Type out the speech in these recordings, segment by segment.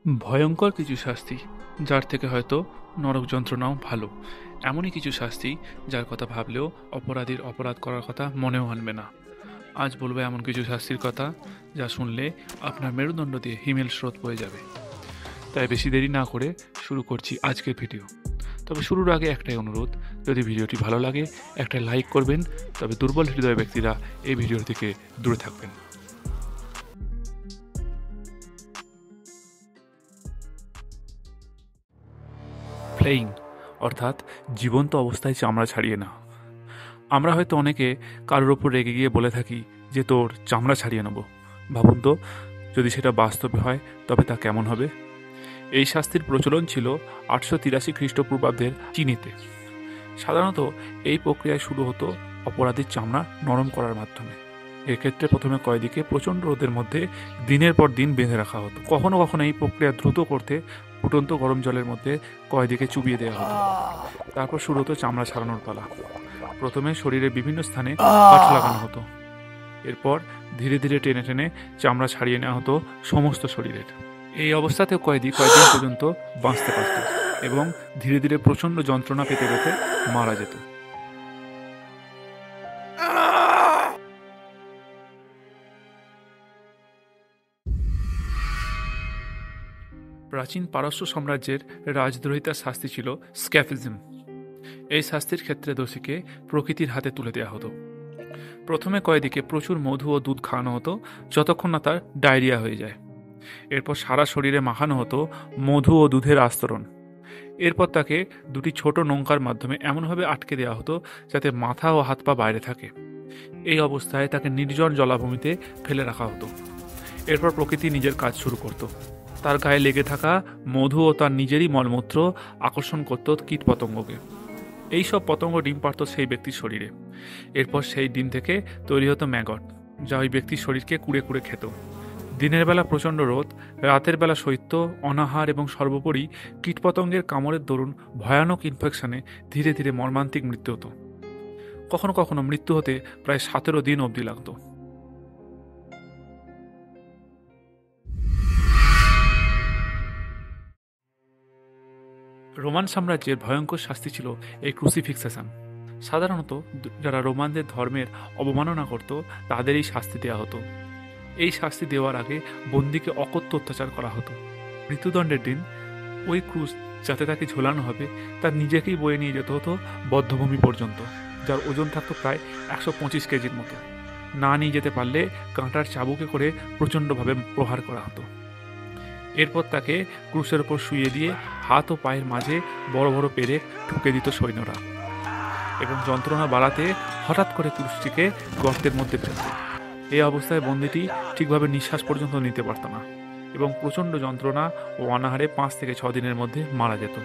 ভয়ঙ্কর কিছু শাস্তি, যার থেকে হয়তো নরক যন্ত্রণাও ভালো। এমনই কিছু শাস্তি যার কথা ভাবলেও অপরাধীর অপরাধ করার কথা মনেও আনবে না। আজ বলবো এমন কিছু শাস্তির কথা যা শুনলে আপনার মেরুদণ্ড দিয়ে হিমেল স্রোত বয়ে যাবে। তাই বেশি দেরি না করে শুরু করছি আজকের ভিডিও। তবে শুরুর আগে একটাই অনুরোধ, যদি ভিডিওটি ভালো লাগে একটা লাইক করবেন, তবে দুর্বল হৃদয় ব্যক্তিরা এই ভিডিও থেকে দূরে থাকবেন। ফ্লেইং অর্থাৎ জীবন্ত অবস্থায় চামড়া ছাড়িয়ে না। আমরা হয়তো অনেকে কারোর ওপর রেগে গিয়ে বলে থাকি যে তোর চামড়া ছাড়িয়ে নেব। ভাবুন তো, যদি সেটা বাস্তবে হয় তবে তা কেমন হবে। এই শাস্তির প্রচলন ছিল 883 খ্রিস্টপূর্বাব্দের চীনেতে। সাধারণত এই প্রক্রিয়ায় শুরু হতো অপরাধীর চামড়া নরম করার মাধ্যমে। এক্ষেত্রে প্রথমে কয়েদিকে প্রচণ্ড রোদের মধ্যে দিনের পর দিন বেঁধে রাখা হতো। কখনো কখনো এই প্রক্রিয়া দ্রুত করতে ফুটন্ত গরম জলের মধ্যে কয়েদিকে চুবিয়ে দেওয়া হতো। তারপর শুরু হতো চামড়া ছাড়ানোর পালা। প্রথমে শরীরের বিভিন্ন স্থানে কাঠ লাগানো হতো। এরপর ধীরে ধীরে টেনে টেনে চামড়া ছাড়িয়ে নেওয়া হতো সমস্ত শরীরের। এই অবস্থাতেও কয়েদি কয়েকদিন পর্যন্ত বাঁচতে পারত এবং ধীরে ধীরে প্রচণ্ড যন্ত্রণা পেতে পেতে মারা যেত। প্রাচীন পারস্য সাম্রাজ্যের রাজদ্রোহিতার শাস্তি ছিল স্ক্যাফিজম। এই শাস্তির ক্ষেত্রে দোষীকে প্রকৃতির হাতে তুলে দেওয়া হতো। প্রথমে কয়েদিকে প্রচুর মধু ও দুধ খাওয়ানো হতো যতক্ষণ না তার ডায়রিয়া হয়ে যায়। এরপর সারা শরীরে মাখানো হতো মধু ও দুধের আস্তরণ। এরপর তাকে দুটি ছোট নৌকার মাধ্যমে এমনভাবে আটকে দেওয়া হতো যাতে মাথা ও হাত পা বাইরে থাকে। এই অবস্থায় তাকে নির্জন জলাভূমিতে ফেলে রাখা হতো। এরপর প্রকৃতি নিজের কাজ শুরু করত। তার গায়ে লেগে থাকা মধু ও তার নিজেরই মলমূত্র আকর্ষণ করত কীটপতঙ্গকে। এই সব পতঙ্গ ডিম পারত সেই ব্যক্তির শরীরে। এরপর সেই ডিম থেকে তৈরি হতো ম্যাগট, যা ওই ব্যক্তির শরীরকে কুড়ে কুড়ে খেত। দিনের বেলা প্রচণ্ড রোদ, রাতের বেলা শৈত্য, অনাহার এবং সর্বোপরি কীটপতঙ্গের কামড়ের দরুন ভয়ানক ইনফেকশনে ধীরে ধীরে মর্মান্তিক মৃত্যু হতো। কখনো কখনো মৃত্যু হতে প্রায় 17 দিন অবধি লাগত। রোমান সাম্রাজ্যের ভয়ঙ্কর শাস্তি ছিল এই ক্রুসিফিক্সেশন। সাধারণত যারা রোমানদের ধর্মের অবমাননা করত তাদের এই শাস্তি দেওয়া হতো। এই শাস্তি দেওয়ার আগে বন্দীকে অকথ্য অত্যাচার করা হতো। মৃত্যুদণ্ডের দিন ওই ক্রুশ যাতে তাকে ঝোলানো হবে তার নিজেকেই বয়ে নিয়ে যেতে হতো বধ্যভূমি পর্যন্ত, যার ওজন থাকতো প্রায় 125 কেজির মতো। না নিয়ে যেতে পারলে কাঁটার চাবুকে করে প্রচণ্ডভাবে প্রহার করা হতো। এরপর তাকে ক্রুশের ওপর শুইয়ে দিয়ে হাত ও পায়ের মাঝে বড় বড় পেরেক ঠুকে দিত সৈন্যরা এবং যন্ত্রণা বাড়াতে হঠাৎ করে ক্রুশটিকে গর্তের মধ্যে ফেলত। এই অবস্থায় বন্দীটি ঠিকভাবে নিঃশ্বাস পর্যন্ত নিতে পারত না এবং প্রচণ্ড যন্ত্রণা ও অনাহারে 5 থেকে 6 দিনের মধ্যে মারা যেত।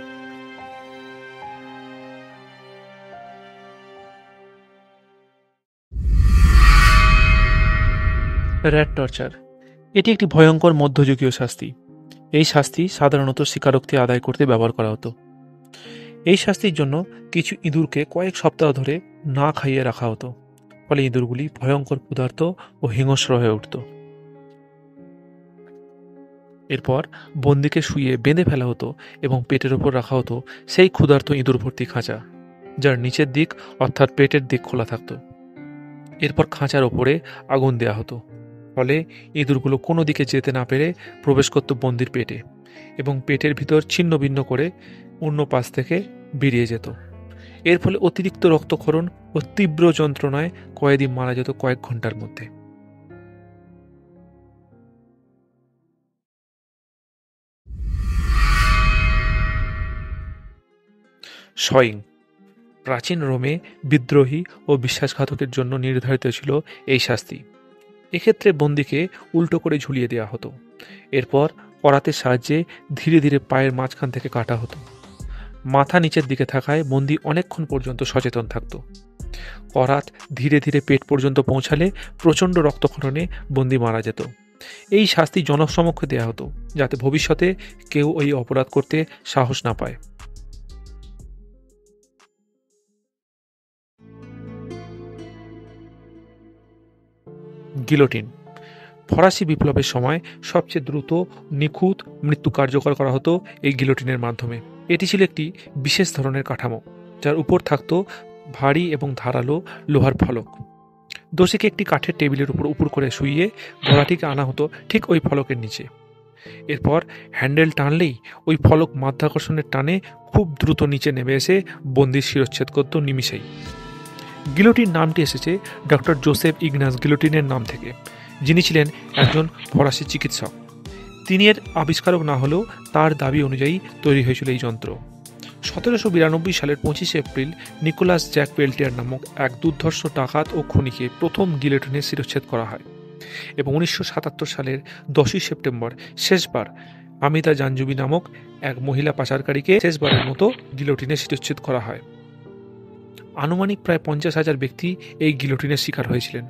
র্যাট টর্চার এটি একটি ভয়ঙ্কর মধ্যযুগীয় শাস্তি। এই শাস্তি সাধারণত স্বীকারোক্তি আদায় করতে ব্যবহার করা হতো। এই শাস্তির জন্য কিছু ইঁদুরকে কয়েক সপ্তাহ ধরে না খাইয়ে রাখা হতো, ফলে ইঁদুরগুলি ভয়ঙ্কর ক্ষুধার্ত ও হিংস্র হয়ে উঠত। এরপর বন্দীকে শুইয়ে বেঁধে ফেলা হতো এবং পেটের ওপর রাখা হতো সেই ক্ষুধার্ত ইঁদুর ভর্তি খাঁচা, যার নিচের দিক অর্থাৎ পেটের দিক খোলা থাকত। এরপর খাঁচার ওপরে আগুন দেওয়া হতো, ফলে ইঁদুরগুলো কোনো দিকে যেতে না পেরে প্রবেশ করত বন্দির পেটে এবং পেটের ভিতর ছিন্ন ভিন্ন করে অন্য পাশ থেকে বেরিয়ে যেত। এর ফলে অতিরিক্ত রক্তক্ষরণ ও তীব্র যন্ত্রণায় কয়েদি মারা যেত কয়েক ঘন্টার মধ্যে। শয়িং প্রাচীন রোমে বিদ্রোহী ও বিশ্বাসঘাতকের জন্য নির্ধারিত ছিল এই শাস্তি। এক্ষেত্রে বন্দীকে উল্টো করে ঝুলিয়ে দেওয়া হতো। এরপর করাতের সাহায্যে ধীরে ধীরে পায়ের মাঝখান থেকে কাটা হতো। মাথা নিচের দিকে থাকায় বন্দী অনেকক্ষণ পর্যন্ত সচেতন থাকত। করাত ধীরে ধীরে পেট পর্যন্ত পৌঁছালে প্রচণ্ড রক্তক্ষরণে বন্দী মারা যেত। এই শাস্তি জনসমক্ষে দেয়া হতো যাতে ভবিষ্যতে কেউ ওই অপরাধ করতে সাহস না পায়। গিলোটিন ফরাসি বিপ্লবের সময় সবচেয়ে দ্রুত নিখুঁত মৃত্যু কার্যকর করা হতো এই গিলোটিনের মাধ্যমে। এটি ছিল একটি বিশেষ ধরনের কাঠামো, যার উপর থাকতো ভারী এবং ধারালো লোহার ফলক। দোষীকে একটি কাঠের টেবিলের উপর করে শুইয়ে গলাটিকে আনা হতো ঠিক ওই ফলকের নিচে। এরপর হ্যান্ডেল টানলেই ওই ফলক মাধ্যাকর্ষণের টানে খুব দ্রুত নিচে নেমে এসে বন্দির শিরচ্ছেদ করত নিমিষেই। গিলোটিন নামটি এসেছে ডক্টর জোসেফ ইগনাস গিলোটিনের নাম থেকে, যিনি ছিলেন একজন ফরাসি চিকিৎসক। তিনি এর আবিষ্কারক না হলেও তার দাবি অনুযায়ী তৈরি হয়েছিল এই যন্ত্র। 1792 সালের 25 এপ্রিল নিকোলাস জ্যাক পেল্টিয়ার নামক এক দুর্ধর্ষ ডাকাত ও খুনিকে প্রথম গিলোটিনে শিরচ্ছেদ করা হয় এবং 1977 সালের 10 সেপ্টেম্বর শেষবার আমিতা জাঞ্জুবি নামক এক মহিলা পাচারকারীকে শেষবারের মতো গিলোটিনে শিরচ্ছেদ করা হয়। আনুমানিক প্রায় 50,000 ব্যক্তি এই গিলোটিনের শিকার হয়েছিলেন।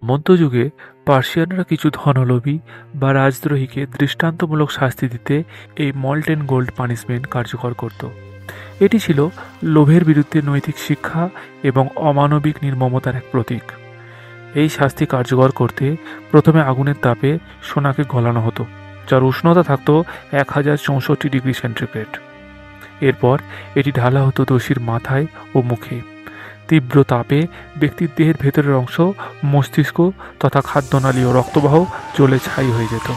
মধ্যযুগে পার্সিয়ানরা কিছু ধনলোভী বা রাজদ্রোহীকে দৃষ্টান্তমূলক শাস্তি দিতে এই মল্টেন গোল্ড পানিশমেন্ট কার্যকর করত। এটি ছিল লোভের বিরুদ্ধে নৈতিক শিক্ষা এবং অমানবিক নির্মমতার এক প্রতীক। এই শাস্তি কার্যকর করতে প্রথমে আগুনের তাপে সোনাকে গলানো হতো, যার উষ্ণতা থাকত 1064 ডিগ্রি সেন্টিগ্রেড। এরপর এটি ঢালা হতো দোষীর মাথায় ও মুখে। তীব্র তাপে ব্যক্তির দেহের ভেতরের অংশ, মস্তিষ্ক তথা খাদ্যনালী ও রক্তবাহ জ্বলে ছাই হয়ে যেত।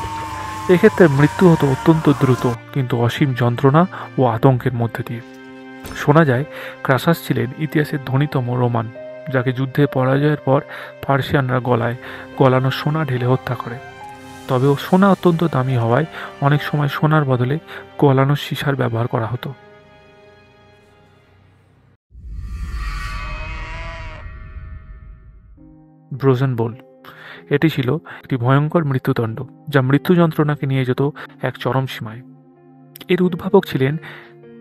এক্ষেত্রে মৃত্যু হতো অত্যন্ত দ্রুত কিন্তু অসীম যন্ত্রণা ও আতঙ্কের মধ্যে দিয়ে। শোনা যায় ক্রাসাস ছিলেন ইতিহাসের ধনীতম রোমান, যাকে যুদ্ধে পরাজয়ের পর পার্সিয়ানরা গলানো সোনা ঢেলে হত্যা করে। তবে সোনা অত্যন্ত দামি হওয়ায় অনেক সময় সোনার বদলে গলানো সীসার ব্যবহার করা হতো। ব্রোজেন বোল, এটি ছিল একটি ভয়ঙ্কর মৃত্যুদণ্ড যা মৃত্যু যন্ত্রণাকে নিয়ে যেত এক চরম সীমায়। এর উদ্ভাবক ছিলেন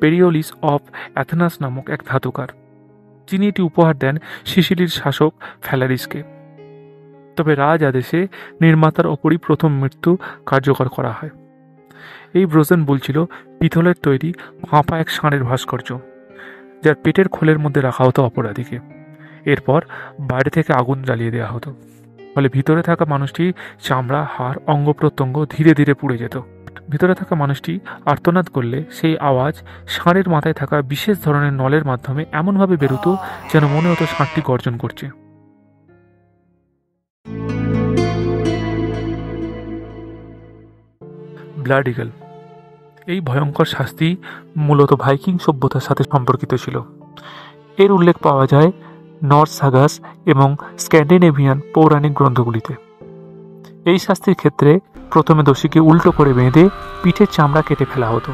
পেরিওলিস অফ অ্যাথেনাস নামক এক ধাতুকার, যিনি এটি উপহার দেন সিসিলির শাসক ফ্যালারিসকে। তবে রাজ আদেশে নির্মাতার ওপরই প্রথম মৃত্যু কার্যকর করা হয়। এই ব্রোজেন বোল ছিল পিতলের তৈরি ফাঁপা এক ষাঁড়ের ভাস্কর্য, যার পেটের খোলের মধ্যে রাখা হতো অপরাধীকে। এরপর বাইরে থেকে আগুন জ্বালিয়ে দেওয়া হতো, ফলে ভিতরে থাকা মানুষটির চামড়া, হাড়, অঙ্গ প্রত্যঙ্গ ধীরে ধীরে পুড়ে যেত। ভিতরে থাকা মানুষটি আর্তনাদ করলে সেই আওয়াজ ষাঁড়ের মাথায় থাকা বিশেষ ধরনের নলের মাধ্যমে এমনভাবে বেরোতো যেন মনে হতো ষাঁড়টি গর্জন করছে। ব্লাড ইগল, এই ভয়ঙ্কর শাস্তি মূলত ভাইকিং সভ্যতার সাথে সম্পর্কিত ছিল। এর উল্লেখ পাওয়া যায় নর্স সাগাস এবং স্ক্যান্ডিনেভিয়ান পৌরাণিক গ্রন্থগুলিতে। এই শাস্তির ক্ষেত্রে প্রথমে দোষীকে উল্টো করে বেঁধে পিঠের চামড়া কেটে ফেলা হতো।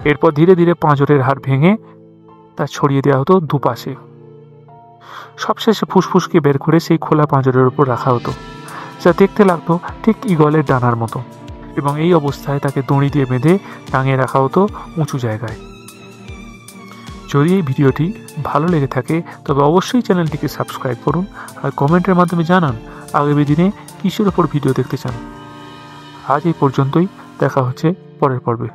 এরপর ধীরে ধীরে পাঁজরের হাড় ভেঙে তা ছড়িয়ে দেওয়া হতো দুপাশে। সবশেষে ফুসফুসকে বের করে সেই খোলা পাঁজরের উপর রাখা হতো, যা দেখতে লাগতো ঠিক ঈগলের ডানার মতো, এবং এই অবস্থায় তাকে দড়ি দিয়ে বেঁধে টাঙিয়ে রাখা হতো উঁচু জায়গায়। যদি এই ভিডিওটি ভালো লেগে থাকে তবে অবশ্যই চ্যানেলটিকে সাবস্ক্রাইব করুন আর কমেন্টের মাধ্যমে জানান আগামী দিনে কিসের ওপর ভিডিও দেখতে চান। আজ এই পর্যন্তই, দেখা হচ্ছে পরের পর্বে।